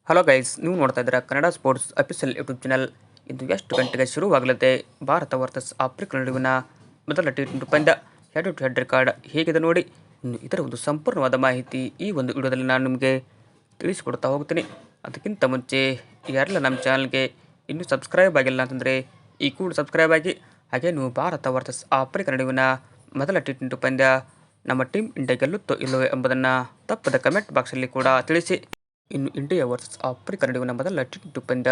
Hello guys, ನೀವು ನೋಡ್ತಾ ಇದ್ದೀರಾ Kannada sports official YouTube channel. ಇಂದು ಎಷ್ಟು ಗಂಟೆಗೆ ಶುರುವಾಗಲಿದೆ ಭಾರತ ವರ್ಸಸ್ ಆಫ್ರಿಕಾ ನಡುವಿನ ಮೊದಲ ಟಿ20 ಪಂದ್ಯ. ಹೆಡ್ ಟು ಹೆಡ್ ರೆಕಾರ್ಡ್ ಹೇಗಿದೆ ನೋಡಿ. ಇನ್ನು ಇದರ ಒಂದು ಸಂಪೂರ್ಣವಾದ ಮಾಹಿತಿ ಈ ಒಂದು ವಿಡಿಯೋದಲ್ಲಿ ನಾನು ನಿಮಗೆ ತಿಳಿಸಿಕೊಡ್ತಾ ಹೋಗ್ತೀನಿ. ಅದಕ್ಕಿಂತ ಮುಂಚೆ ಯಾರೆಲ್ಲ ನಮ್ಮ ಚಾನಲ್ಗೆ ಇನ್ನೂ ಸಬ್ಸ್ಕ್ರೈಬ್ ಆಗಿಲ್ಲ ಅಂತಂದರೆ ಈ ಕೂಡ ಸಬ್ಸ್ಕ್ರೈಬ್ ಆಗಿ. ಹಾಗೆ ನೀವು ಭಾರತ ವರ್ಸಸ್ ಆಫ್ರಿಕಾ ನಡುವಿನ ಮೊದಲ ಟಿ20 ಪಂದ್ಯ ನಮ್ಮ ಟೀಮ್ ಇಂಡಿಯಾ ಗೆಲ್ಲುತ್ತೋ ಇಲ್ಲವೋ ಎಂಬುದನ್ನು ತಪ್ಪದ ಕಮೆಂಟ್ ಬಾಕ್ಸಲ್ಲಿ ಕೂಡ ತಿಳಿಸಿ. ಇನ್ನು ಇಂಡಿಯಾ ವರ್ಸಸ್ ಆಫ್ರಿಕಾ ನಡುವಿನ ಮೊದಲ ಟಿ20 ಪಂದ್ಯ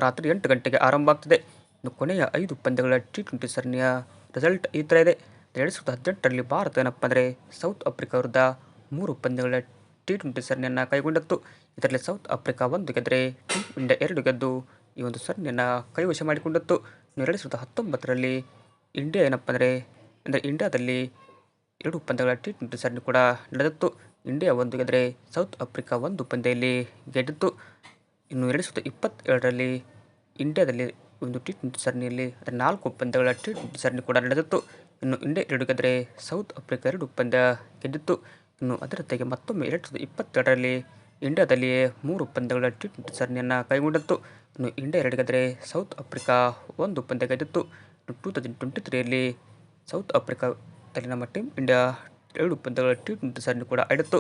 ರಾತ್ರಿ 8 ಗಂಟೆಗೆ ಆರಂಭ ಆಗ್ತಿದೆ. ಇನ್ನು ಕೊನೆಯ 5 ಪಂದ್ಯಗಳ ಟಿ20 ಸರಣಿಯ ರಿಸಲ್ಟ್ ಈ ಥರ ಇದೆ. 2018ರಲ್ಲಿ ಭಾರತ ಏನಪ್ಪ ಅಂದರೆ ಸೌತ್ ಆಫ್ರಿಕಾ ವಿರುದ್ಧ 3 ಪಂದ್ಯಗಳ ಟಿ20 ಸರಣಿಯನ್ನು ಕೈಗೊಂಡಿತ್ತು. ಇದರಲ್ಲಿ ಸೌತ್ ಆಫ್ರಿಕಾ 1 ಗೆದ್ದರೆ ಟೀಮ್ ಇಂಡಿಯಾ 2 ಗೆದ್ದು ಈ ಒಂದು ಸರಣಿಯನ್ನು ಕೈವಶ ಮಾಡಿಕೊಂಡಿತ್ತು. ಇನ್ನು 2019ರಲ್ಲಿ ಇಂಡಿಯಾ ಏನಪ್ಪ ಅಂದರೆ ಇಂಡಿಯಾದಲ್ಲಿ 2 ಪಂದ್ಯಗಳ ಟಿ20 ಸರಣಿ ಕೂಡ ನಡೆದಿತ್ತು. ಇಂಡಿಯಾ 1 ಗೆದ್ದರೆ ಸೌತ್ ಆಫ್ರಿಕಾ 1 ಪಂದ್ಯದಲ್ಲಿ ಗೆದ್ದಿತ್ತು. ಇನ್ನು 2022ರಲ್ಲಿ ಇಂಡಿಯಾದಲ್ಲಿ ಒಂದು ಟಿ20 ಸರಣಿಯಲ್ಲಿ 4 ಪಂದ್ಯಗಳ ಟಿ20 ಸರಣಿ ಕೂಡ ನಡೆದಿತ್ತು. ಇನ್ನು ಇಂಡಿಯಾ 2 ಗೆದ್ದರೆ ಸೌತ್ ಆಫ್ರಿಕಾ 2 ಪಂದ್ಯ ಗೆದ್ದಿತ್ತು. ಇನ್ನು ಅದರ ಜೊತೆಗೆ ಮತ್ತೊಮ್ಮೆ 2022ರಲ್ಲಿ ಇಂಡಿಯಾದಲ್ಲಿಯೇ 3 ಪಂದ್ಯಗಳ ಟಿ20 ಸರಣಿಯನ್ನು ಕೈಗೊಂಡಿತ್ತು. ಇನ್ನು ಇಂಡಿಯಾ 2 ಗೆದ್ದರೆ ಸೌತ್ ಆಫ್ರಿಕಾ 1 ಪಂದ್ಯ ಗೆದ್ದಿತ್ತು. 2023ರಲ್ಲಿ ಸೌತ್ ಆಫ್ರಿಕಾದಲ್ಲಿ ನಮ್ಮ ಟೀಮ್ ಇಂಡಿಯಾ 2 ಪಂದ್ಯಗಳ ಟಿ20 ಸರಣಿ ಕೂಡ ಆಡಿತ್ತು.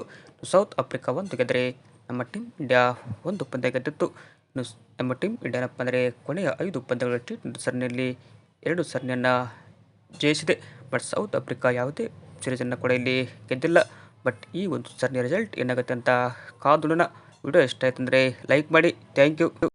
ಸೌತ್ ಆಫ್ರಿಕಾ 1 ಗೆದ್ದರೆ ನಮ್ಮ ಟೀಮ್ ಇಂಡಿಯಾ 1 ಪಂದ್ಯ ಗೆದ್ದಿತ್ತು. ಇನ್ನು ನಮ್ಮ ಟೀಮ್ ಇಂಡಿಯಾ ಏನಪ್ಪ ಅಂದರೆ ಕೊನೆಯ 5 ಪಂದ್ಯಗಳ ಟಿ20 ಸರಣಿಯಲ್ಲಿ 2 ಸರಣಿಯನ್ನು ಜಯಿಸಿದೆ. ಬಟ್ ಸೌತ್ ಆಫ್ರಿಕಾ ಯಾವುದೇ ಸೀರೀಸನ್ನು ಕೂಡ ಇಲ್ಲಿ ಗೆದ್ದಿಲ್ಲ. ಬಟ್ ಈ ಒಂದು ಸರಣಿಯ ರಿಸಲ್ಟ್ ಏನಾಗುತ್ತೆ ಅಂತ ಕಾದು ನೋಡೋಣ. ವಿಡಿಯೋ ಇಷ್ಟ ಆಯ್ತು ಅಂದರೆ ಲೈಕ್ ಮಾಡಿ. Thank you.